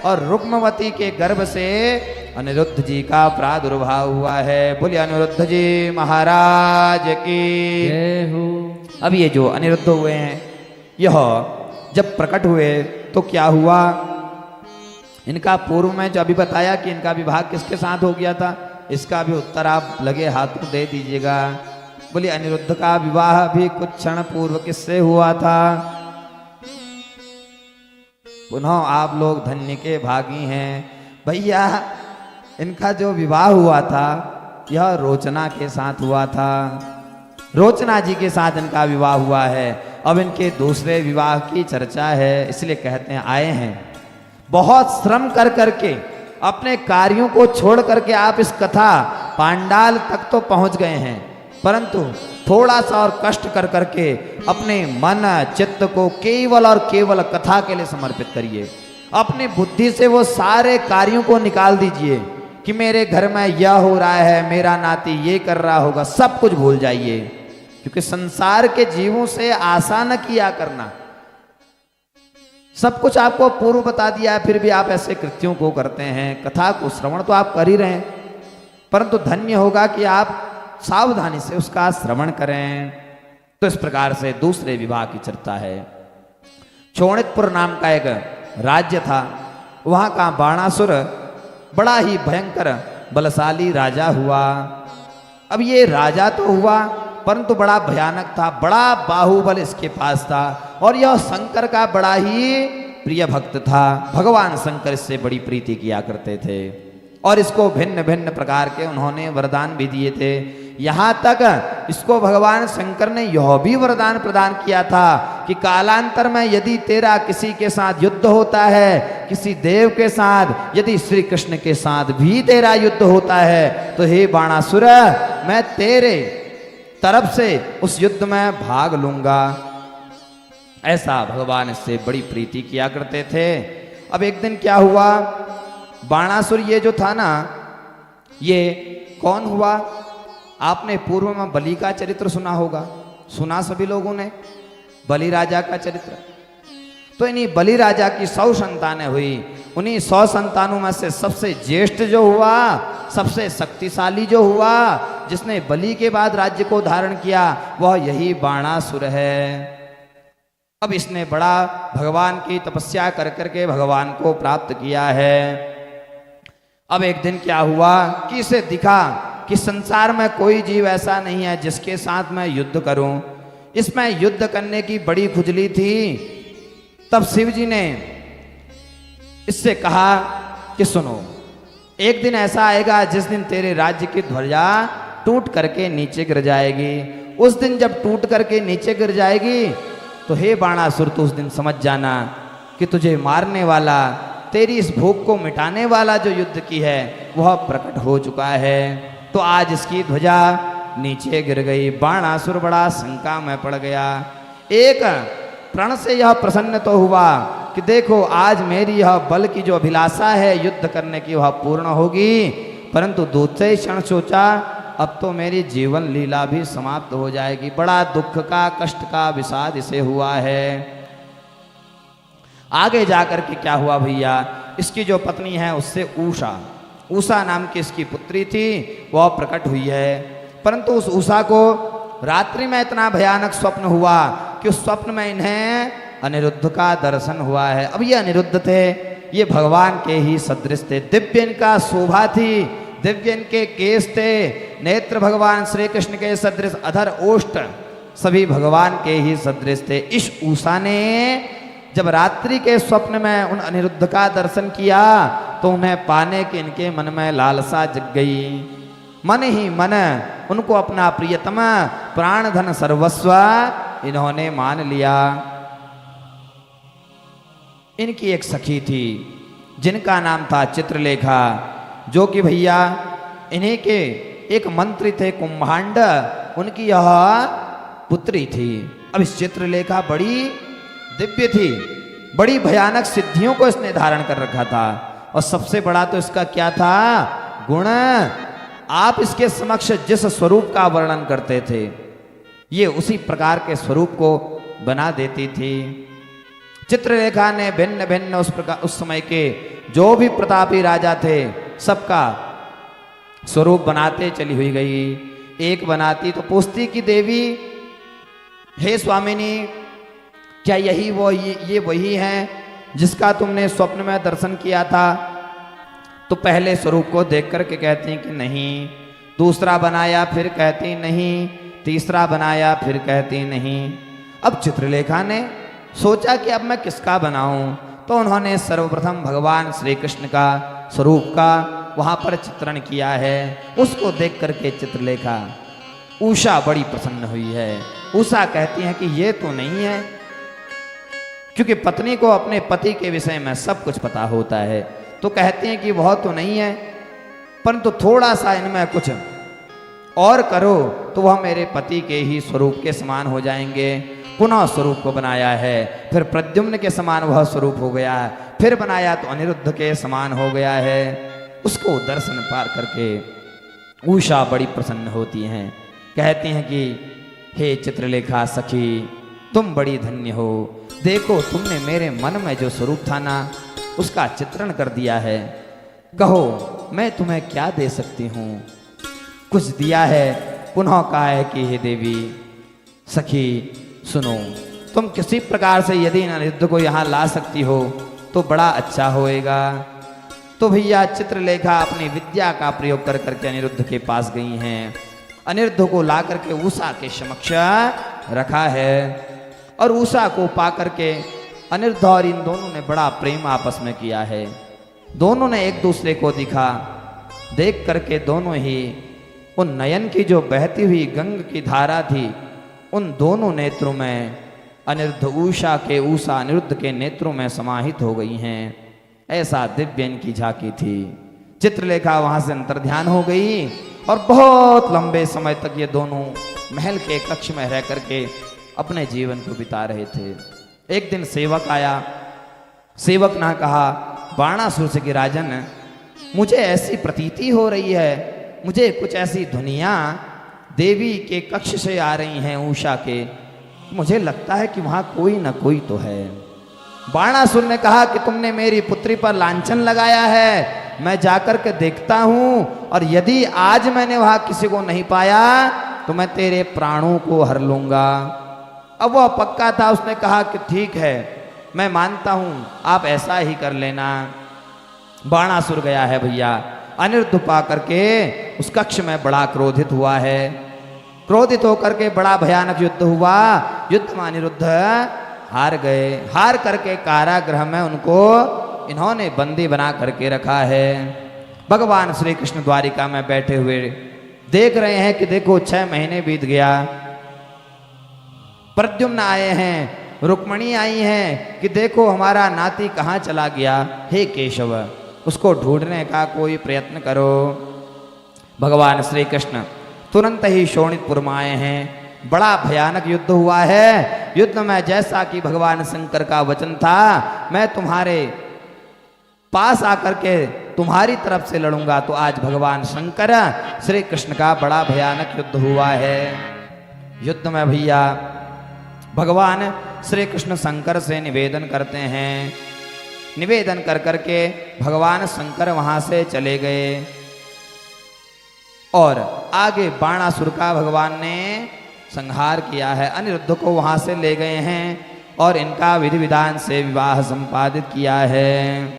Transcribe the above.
और रुक्मवती के गर्भ से अनिरुद्ध जी का प्रादुर्भाव हुआ है। बोलिए अनिरुद्ध जी महाराज की जय हो। अब ये जो अनिरुद्ध हुए हैं, यह जब प्रकट हुए तो क्या हुआ, इनका पूर्व में जो अभी बताया कि इनका विवाह किसके साथ हो गया था, इसका भी उत्तर आप लगे हाथों दे दीजिएगा। बोलिए अनिरुद्ध का विवाह भी कुछ क्षण पूर्व किससे हुआ था। पुनः आप लोग धन्य के भागी हैं भैया। इनका जो विवाह हुआ था यह रोचना के साथ हुआ था। रोचना जी के साथ इनका विवाह हुआ है। अब इनके दूसरे विवाह की चर्चा है, इसलिए कहते हैं आए हैं बहुत श्रम कर करके, अपने कार्यों को छोड़ करके आप इस कथा पांडाल तक तो पहुंच गए हैं, परंतु थोड़ा सा और कष्ट कर करके अपने मन चित्त को केवल और केवल कथा के लिए समर्पित करिए। अपनी बुद्धि से वो सारे कार्यों को निकाल दीजिए कि मेरे घर में यह हो रहा है, मेरा नाती ये कर रहा होगा, सब कुछ भूल जाइए। क्योंकि संसार के जीवों से आशा न किया करना। सब कुछ आपको पूर्व बता दिया है, फिर भी आप ऐसे कृत्यों को करते हैं। कथा को श्रवण तो आप कर ही रहे हैं, परंतु धन्य होगा कि आप सावधानी से उसका श्रवण करें। तो इस प्रकार से दूसरे विवाह की चर्चा है। शोणितपुर नाम का एक राज्य था, वहां का बाणासुर बड़ा ही भयंकर बलशाली राजा हुआ। अब ये राजा तो हुआ परंतु बड़ा भयानक था, बड़ा बाहुबल इसके पास था, और यह शंकर का बड़ा ही प्रिय भक्त था। भगवान शंकर इससे बड़ी प्रीति किया करते थे और इसको भिन्न भिन्न प्रकार के उन्होंने वरदान भी दिए थे। यहाँ तक इसको भगवान शंकर ने यह भी वरदान प्रदान किया था कि कालांतर में यदि तेरा किसी के साथ युद्ध होता है, किसी देव के साथ, यदि श्री कृष्ण के साथ भी तेरा युद्ध होता है, तो हे बाणासुर मैं तेरे तरफ से उस युद्ध में भाग लूंगा। ऐसा भगवान इससे बड़ी प्रीति किया करते थे। अब एक दिन क्या हुआ, बाणासुर ये जो था ना, ये कौन हुआ, आपने पूर्व में बलि का चरित्र सुना होगा, सुना सभी लोगों ने बलि राजा का चरित्र। तो इन्हीं बलि राजा की 100 संतानें हुई। उन्हीं 100 संतानों में से सबसे ज्येष्ठ जो हुआ, सबसे शक्तिशाली जो हुआ, जिसने बलि के बाद राज्य को धारण किया, वह यही बाणासुर है। अब इसने बड़ा भगवान की तपस्या कर करके भगवान को प्राप्त किया है। अब एक दिन क्या हुआ कि इसे दिखा कि संसार में कोई जीव ऐसा नहीं है जिसके साथ मैं युद्ध करूं। इसमें युद्ध करने की बड़ी खुजली थी। तब शिव जी ने इससे कहा कि सुनो, एक दिन ऐसा आएगा जिस दिन तेरे राज्य की ध्वजा टूट करके नीचे गिर जाएगी। उस दिन जब टूट करके नीचे गिर जाएगी तो हे बाणासुर, तू उस दिन समझ जाना कि तुझे मारने वाला, तेरी इस भूख को मिटाने वाला जो युद्ध की है वह प्रकट हो चुका है। तो आज इसकी ध्वजा नीचे गिर गई। बाणासुर बड़ा शंका में पड़ गया। एक प्रण से यह प्रसन्न तो हुआ कि देखो आज मेरी यह बल की जो अभिलाषा है युद्ध करने की वह पूर्ण होगी, परंतु दूसरे क्षण सोचा अब तो मेरी जीवन लीला भी समाप्त हो जाएगी। बड़ा दुख का, कष्ट का, विषाद इसे हुआ है। आगे जाकर के क्या हुआ भैया, इसकी जो पत्नी है उससे उषा नाम की इसकी पुत्री थी, वह प्रकट हुई है। परंतु उस उषा को रात्रि में इतना भयानक स्वप्न हुआ कि उस स्वप्न में इन्हें अनिरुद्ध का दर्शन हुआ है। अब ये अनिरुद्ध थे, ये भगवान के ही सदृश थे। दिव्य इनका शोभा थी, दिव्य इनके केस थे, नेत्र भगवान श्री कृष्ण के सदृश, अधर ओष्ठ सभी भगवान के ही सदृश थे। इस उषा ने जब रात्रि के स्वप्न में उन अनिरुद्ध का दर्शन किया तो उन्हें पाने के इनके मन में लालसा जग गई। मन ही मन उनको अपना प्रियतम प्राण धन सर्वस्व इन्होंने मान लिया। इनकी एक सखी थी जिनका नाम था चित्रलेखा, जो कि भैया इन्हीं के एक मंत्री थे कुंभांड, उनकी यह पुत्री थी। अब इस चित्रलेखा बड़ी दिव्य थी, बड़ी भयानक सिद्धियों को इसने धारण कर रखा था। और सबसे बड़ा तो इसका क्या था, गुण। आप इसके समक्ष जिस स्वरूप का वर्णन करते थे ये उसी प्रकार के स्वरूप को बना देती थी। चित्रलेखा ने भिन्न भिन्न उस समय के जो भी प्रतापी राजा थे सबका स्वरूप बनाते चली हुई गई। एक बनाती तो पूछती कि देवी, हे स्वामिनी, क्या यही वो ये वही है जिसका तुमने स्वप्न में दर्शन किया था? तो पहले स्वरूप को देख करके कहती कि नहीं, दूसरा बनाया फिर कहती नहीं, तीसरा बनाया फिर कहती नहीं। अब चित्रलेखा ने सोचा कि अब मैं किसका बनाऊं, तो उन्होंने सर्वप्रथम भगवान श्री कृष्ण का स्वरूप का वहां पर चित्रण किया है। उसको देख करके चित्रलेखा उषा बड़ी प्रसन्न हुई है। उषा कहती है कि ये तो नहीं है, क्योंकि पत्नी को अपने पति के विषय में सब कुछ पता होता है। तो कहती हैं कि वह तो नहीं है, परंतु थोड़ा सा इनमें कुछ और करो तो वह मेरे पति के ही स्वरूप के समान हो जाएंगे। पुनः स्वरूप को बनाया है, फिर प्रद्युम्न के समान वह स्वरूप हो गया, फिर बनाया तो अनिरुद्ध के समान हो गया है। उसको दर्शन पार करके उषा बड़ी प्रसन्न होती हैं। कहती हैं कि हे चित्रलेखा सखी, तुम बड़ी धन्य हो। देखो, तुमने मेरे मन में जो स्वरूप था ना, उसका चित्रण कर दिया है। कहो, मैं तुम्हें क्या दे सकती हूँ? कुछ दिया है। पुनः कहा है कि हे देवी सखी सुनो, तुम किसी प्रकार से यदि अनिरुद्ध को यहाँ ला सकती हो तो बड़ा अच्छा होएगा। तो भैया चित्रलेखा अपनी विद्या का प्रयोग कर करके अनिरुद्ध के पास गई हैं। अनिरुद्ध को ला करके उषा के समक्ष रखा है, और उषा को पा करके अनिरुद्ध और इन दोनों ने बड़ा प्रेम आपस में किया है। दोनों ने एक दूसरे को दिखा, देख करके दोनों ही उन नयन की जो बहती हुई गंग की धारा थी, उन दोनों नेत्रों में अनिरुद्ध उषा अनिरुद्ध के नेत्रों में समाहित हो गई हैं। ऐसा दिव्य इनकी झांकी थी। चित्रलेखा वहां से अंतर्ध्यान हो गई और बहुत लंबे समय तक ये दोनों महल के कक्ष में रह करके अपने जीवन को बिता रहे थे। एक दिन सेवक आया। सेवक ने कहा, बाणासुर से कि राजन, मुझे ऐसी प्रतीति हो रही है, मुझे कुछ ऐसी ध्वनियाँ देवी के कक्ष से आ रही हैं उषा के, मुझे लगता है कि वहाँ कोई न कोई तो है। बाणासुर ने कहा कि तुमने मेरी पुत्री पर लांछन लगाया है, मैं जाकर के देखता हूँ, और यदि आज मैंने वहाँ किसी को नहीं पाया तो मैं तेरे प्राणों को हर लूँगा। अब वह पक्का था। उसने कहा कि ठीक है, मैं मानता हूँ, आप ऐसा ही कर लेना। बाणासुर गया है भैया। अनिरुद्ध पा करके उस कक्ष में बड़ा क्रोधित हुआ है। क्रोधित होकर के बड़ा भयानक युद्ध हुआ। युद्ध में अनिरुद्ध हार गए। हार करके कारागृह में उनको इन्होंने बंदी बना करके रखा है। भगवान श्री कृष्ण द्वारिका में बैठे हुए देख रहे हैं कि देखो 6 महीने बीत गया। प्रद्युम्न आए हैं, रुक्मणी आई हैं कि देखो हमारा नाती कहाँ चला गया, हे केशव उसको ढूंढने का कोई प्रयत्न करो। भगवान श्री कृष्ण तुरंत ही शोणितपुर में आए हैं। बड़ा भयानक युद्ध हुआ है। युद्ध में जैसा कि भगवान शंकर का वचन था, मैं तुम्हारे पास आकर के तुम्हारी तरफ से लड़ूंगा, तो आज भगवान शंकर श्री कृष्ण का बड़ा भयानक युद्ध हुआ है। युद्ध में भैया भगवान श्री कृष्ण शंकर से निवेदन करते हैं। निवेदन कर करके भगवान शंकर वहां से चले गए, और आगे बाणासुर का भगवान ने संहार किया है। अनिरुद्ध को वहां से ले गए हैं और इनका विधि विधान से विवाह संपादित किया है।